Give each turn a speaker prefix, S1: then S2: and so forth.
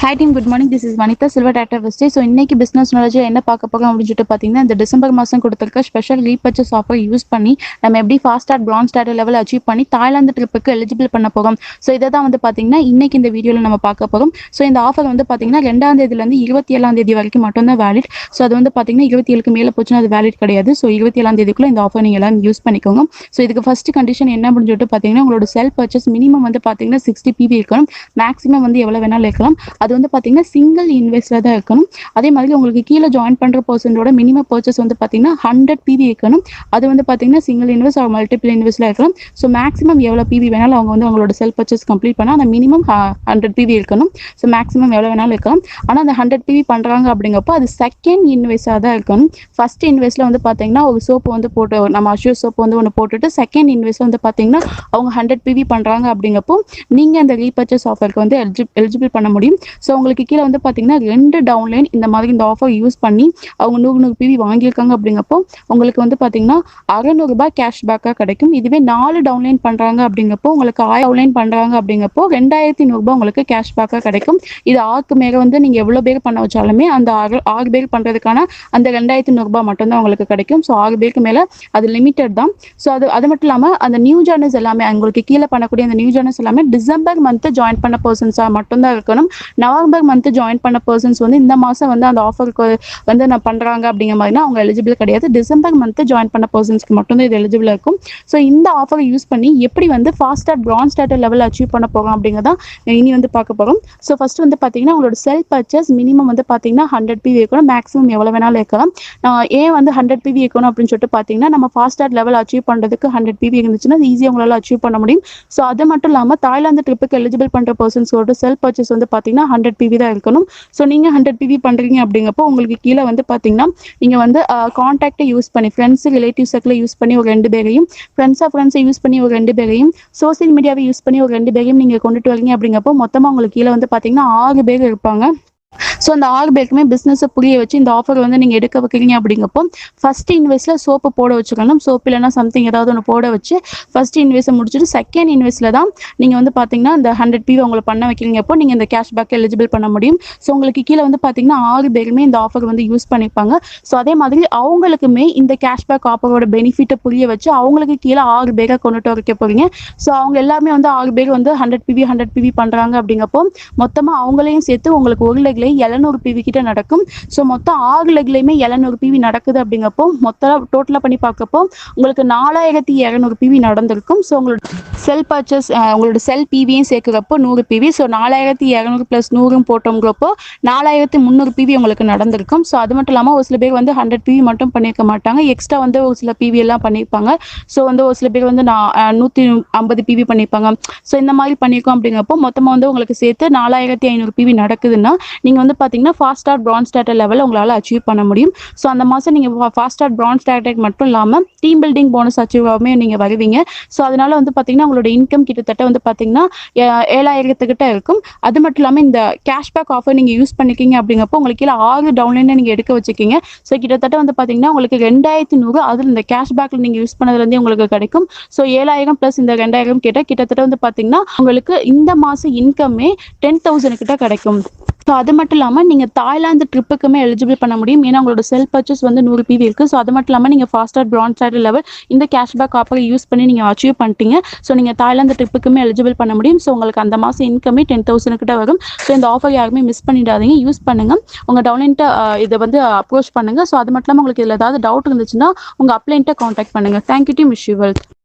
S1: Hi team, good morning. This is Vanitha, silver doctor வெஸ்டே. So இன்னைக்கு business knowledge என்ன பார்க்க போகிறோம் அப்படின்னு சொல்லிட்டு பார்த்தீங்கன்னா, இந்த டிசம்பர் மாதம் கொடுத்துருக்க ஸ்பெஷல் ரீபர்ச்சேஸ் ஆஃபர் யூஸ் பண்ணி நம்ம எப்படி fast start France starter level achieve பண்ணி தாய்லாந்து ட்ரிப்புக்கு எலிஜிபிள் பண்ண போகிறோம். ஸோ இதை தான் வந்து பார்த்தீங்கன்னா இன்னைக்கு இந்த வீடியோவில் நம்ம பார்க்க போகிறோம். ஸோ இந்த ஆஃபர் வந்து பார்த்தீங்கன்னா 2ஆம் தேதியிலேருந்து 27ஆம் தேதி வரைக்கும் மட்டும்தான் வேலிட். ஸோ அது வந்து பார்த்தீங்கன்னா 27க்கு மேலே போச்சுன்னா அது வேலிட் கிடையாது. ஸோ 27ஆம் தேதிக்குள்ளே இந்த ஆஃபர் நீங்கள் எல்லாம் யூஸ் பண்ணிக்கோங்க. ஸோ இதுக்கு ஃபர்ஸ்ட் கண்டிஷன் என்ன அப்படின்னு சொல்லிட்டு பார்த்தீங்கன்னா, உங்களோட செல்ஃப் பர்ச்சேஸ் மினிமம் வந்து பார்த்தீங்கன்னா 60 PV இருக்கணும். மேக்ஸிமம் வந்து எவ்வளோ வேணாலும் இருக்கலாம். அது வந்து பார்த்தீங்கன்னா சிங்கிள் இன்வெஸ்ட்ல தான் இருக்கணும். அதே மாதிரி உங்களுக்கு கீழே ஜாயின் பண்ற பர்சனோட மினிமம் பர்ச்சேஸ் வந்து பார்த்தீங்கன்னா 100 PV இருக்கணும். அது வந்து பார்த்தீங்கன்னா சிங்கிள் இன்வெஸ்ட் ஆர் மல்டிபிள் இன்வெஸ்ட்ல இருக்கலாம். ஸோ மேக்ஸிமம் எவ்வளோ PV வேணாலும் அவங்க வந்து அவங்களோட செல்ஃப் பர்ச்சேஸ் கம்ப்ளீட் பண்ணால் அந்த மினிமம் 100 PV இருக்கணும். ஸோ மேக்ஸிமம் எவ்வளோ வேணாலும் இருக்கலாம். ஆனால் அந்த 100 PV பண்ணுறாங்க அப்படிங்கப்போ அது செகண்ட் இன்வெஸ்டாக தான் இருக்கணும். ஃபர்ஸ்ட் இன்வெஸ்ட்ல வந்து பார்த்தீங்கன்னா ஒரு சோப்பு வந்து போட்டு நம்ம அஷ்யூர் சோப்பு வந்து ஒன்று போட்டுட்டு செகண்ட் இன்வெஸ்ட் வந்து பார்த்தீங்கன்னா அவங்க 100 PV பண்ணுறாங்க அப்படிங்கப்போ நீங்கள் அந்த ரீபர்ச்சேஸ் ஆஃபருக்கு வந்து எலிஜிபிள் பண்ண முடியும். ஸோ உங்களுக்கு கீழே வந்து பார்த்தீங்கன்னா 2 டவுன்லைன் இந்த மாதிரி இந்த ஆஃபர் யூஸ் பண்ணி அவங்க 100 PV வாங்கியிருக்காங்க அப்படிங்கப்போ உங்களுக்கு வந்து பார்த்தீங்கன்னா ₹600 கேஷ்பேக்காக கிடைக்கும். இதுவே 4 டவுன்லைன் பண்ணுறாங்க அப்படிங்கப்போ உங்களுக்கு 1000 டவுன்லைன் பண்ணுறாங்க அப்படிங்கப்போ ₹2100 உங்களுக்கு கேஷ்பேக்காக கிடைக்கும். இது 6க்கு மேலே வந்து நீங்கள் எவ்வளோ பேர் பண்ண வச்சாலுமே அந்த 6 பேர் பண்ணுறதுக்கான அந்த ₹2100 மட்டும்தான் உங்களுக்கு கிடைக்கும். ஸோ 6 பேருக்கு மேலே அது லிமிட்டட் தான். ஸோ அது மட்டும் இல்லாமல் அந்த நியூ ஜார்னர்ஸ் எல்லாமே உங்களுக்கு கீழே பண்ணக்கூடிய அந்த நியூ ஜார்னர்ஸ் எல்லாமே டிசம்பர் மந்த் ஜாயின் பண்ண பர்சன்ஸாக மட்டும்தான் இருக்கணும். நவம்பர் மந்த் ஜாயின் பண்ண பர்சன்ஸ் வந்து இந்த மாதம் வந்து அந்த ஆஃபருக்கு வந்து நான் பண்ணுறாங்க அப்படிங்கிற மாதிரினா அவங்க எலிஜிபிள் கிடையாது. டிசம்பர் மந்த் ஜாயின் பண்ண பர்சன்ஸ்க்கு மட்டும்தான் இது எலிஜிபிள் இருக்கும். ஸோ இந்த ஆஃபரை யூஸ் பண்ணி எப்படி வந்து fast France starter level achieve பண்ண போகிறோம் அப்படிங்கிறதான் இனி வந்து பார்க்க போகிறோம். ஸோ ஃபர்ஸ்ட் வந்து பார்த்தீங்கன்னா உங்களோட செல்ஃப் பர்ச்சேஸ் மினிமம் வந்து பார்த்தீங்கன்னா 100 PV இருக்கணும். மேக்ஸிமம் எவ்வளோ வேணாலும் இருக்கலாம். ஏன் வந்து 100 PV இருக்கணும் அப்படின்னு சொல்லிட்டு பார்த்தீங்கன்னா நம்ம ஃபாஸ்ட் ஸ்டார்ட் லெவல் அச்சீவ் பண்ணுறதுக்கு 100 PV இருந்துச்சுன்னா அது ஈஸியாக உங்களால் அச்சீவ் பண்ண முடியும். ஸோ அது மட்டும் இல்லாமல் தாய்லாந்து ட்ரிப்புக்கு எலிஜிபிள் பண்ணுற பர்சன்ஸோட செல்ஃப் பர்ச்சேஸ் வந்து பார்த்தீங்கன்னா 100 PV தான் இருக்கணும். ஸோ நீங்கள் 100 PV பண்ணுறீங்க அப்படிங்கப்போ உங்களுக்கு கீழே வந்து பார்த்தீங்கன்னா நீங்கள் வந்து கான்டாக்டை யூஸ் பண்ணி ஃப்ரெண்ட்ஸு ரிலேட்டிவ் சர்க்கிளை யூஸ் பண்ணி ஒரு 2 பேரையும் ஃப்ரெண்ட்ஸை யூஸ் பண்ணி ஒரு 2 பேரையும் சோசியல் மீடியாவை யூஸ் பண்ணி ஒரு 2 பேரையும் நீங்கள் கொண்டுட்டு வரீங்க அப்படிங்கப்போ மொத்தமாக உங்களுக்கு கீழே வந்து பார்த்தீங்கன்னா 6 பேர் இருப்பாங்க. ஸோ அந்த 6 பேருக்குமே பிஸ்னஸை புரிய வச்சு இந்த ஆஃபர் வந்து நீங்கள் எடுக்க வைக்கிறீங்க அப்படிங்கப்போ ஃபர்ஸ்ட் இன்வெஸ்ட்டில் சோப்பு போட வச்சுக்கணும். சோப்பு இல்லைனா சம்திங் ஏதாவது ஒன்று போட வச்சு ஃபர்ஸ்ட் இன்வெஸ்ட்டை முடிச்சுட்டு செகண்ட் இன்வெஸ்ட்டில் தான் நீங்கள் வந்து பார்த்தீங்கன்னா இந்த 100 PV உங்களை பண்ண வைக்கிறீங்கப்போ நீங்கள் இந்த கேஷ்பேக் எலிஜிபிள் பண்ண முடியும். ஸோ உங்களுக்கு கீழே வந்து பார்த்தீங்கன்னா 6 பேருமே இந்த ஆஃபர் வந்து யூஸ் பண்ணிப்பாங்க. ஸோ அதே மாதிரி அவங்களுக்குமே இந்த கேஷ்பேக் ஆஃபரோட பெனிஃபிட்டை புரிய வச்சு அவங்களுக்கு கீழே 6 பேரை கொண்டுட்டு வைக்க போகிறீங்க. ஸோ அவங்க எல்லாருமே வந்து 6 பேர் வந்து 100 PV பண்ணுறாங்க அப்படிங்கப்போ மொத்தமாக அவங்களையும் சேர்த்து உங்களுக்கு ஒரு லெக்ல 700 PV கிட்ட நடக்கும். ஸோ மொத்தம் 6 லெக்லையுமே 700 PV நடக்குது அப்படிங்கப்போ மொத்தம் டோட்டலாக பண்ணி பார்க்கப்போ உங்களுக்கு 4200 PV நடந்திருக்கும். ஸோ உங்களோட செல் பர்ச்சேஸ் உங்களோட செல் PVயும் சேர்க்குறப்போ 100 PV. ஸோ 4200 + 100 போட்டோங்கிறப்போ 4300 PV உங்களுக்கு நடந்திருக்கும். ஸோ அது மட்டும் இல்லாமல் ஒரு சில பேர் வந்து 100 PV மட்டும் பண்ணியிருக்க மாட்டாங்க. எக்ஸ்ட்ரா வந்து ஒரு சில PV எல்லாம் பண்ணியிருப்பாங்க. ஸோ வந்து ஒரு சில பேர் வந்து 150 PV பண்ணியிருப்பாங்க. ஸோ இந்த மாதிரி பண்ணியிருக்கோம் அப்படிங்கிறப்போ மொத்தமாக வந்து உங்களுக்கு சேர்த்து 4500 PV நடக்குதுன்னா நீங்கள் வந்து பார்த்தீங்கன்னா fast start France starter level உங்களால் அச்சீவ் பண்ண முடியும். ஸோ அந்த மாதம் நீங்கள் ஃபாஸ்ட் ஸ்டார்ட் பிரான்ஸ் ஸ்டார்டர் மட்டும் இல்லாமல் டீம் பில்டிங் போனஸ் அச்சீவாகவே நீங்கள் வருவீங்க. ஸோ அதனால வந்து பார்த்தீங்கன்னா உங்களோட இன்கம் கிட்டத்தட்ட வந்து பார்த்தீங்கன்னா 7000 கிட்ட இருக்கும். அது மட்டும் இல்லாமல் இந்த கேஷ்பேக் ஆஃபர் நீங்கள் யூஸ் பண்ணிக்கிங்க அப்படிங்கப்போ உங்களுக்கு கீழே 6 டவுன்லைனை நீங்கள் எடுக்க வச்சுக்கிங்க. ஸோ கிட்டத்தட்ட வந்து பார்த்தீங்கன்னா உங்களுக்கு 2100 அதில் இந்த கேஷ்பேக்கில் நீங்கள் யூஸ் பண்ணதுலேருந்தே உங்களுக்கு கிடைக்கும். ஸோ 7000 + இந்த 2000 கிட்டத்தட்ட வந்து பார்த்தீங்கன்னா உங்களுக்கு இந்த மாதம் இன்கமே 10,000 கிட்ட கிடைக்கும். ஸோ அது மட்டும் இல்லாமல் நீங்கள் தாய்லாந்து ட்ரிப்புக்குமே எலிஜிபிள் பண்ண முடியும். ஏன்னா உங்களோட செல்ஃப் பர்ச்சேஸ் வந்து 100 PV இருக்குது. ஸோ அது மட்டும் இல்லாமல் நீங்கள் ஃபாஸ்ட் பிரான்ஸ் ஸ்டார்டர் லெவல் இந்த கேஷ்பேக் ஆஃபரை யூஸ் பண்ணி நீங்கள் அச்சீவ் பண்ணிட்டீங்க. ஸோ நீங்கள் தாய்லாந்து ட்ரிப்புக்குமே எலிஜிபிள் பண்ண முடியும். ஸோ உங்களுக்கு அந்த மாதம் இன்கமே 10,000 கிட்ட வரும். ஸோ இந்த ஆஃபர் யாருமே மிஸ் பண்ணிடாதீங்க, யூஸ் பண்ணுங்கள். உங்கள் டவுன்லைன்ட்ட இதை வந்து அப்ரோச் பண்ணுங்கள். ஸோ அது மட்டும் இல்லாமல் உங்களுக்கு இதில் ஏதாவது டவுட் இருந்துச்சுன்னா உங்கள் அப்ளைன்ட்ட காண்டாக்ட் பண்ணுங்கள். Thank you team, wish you wealth.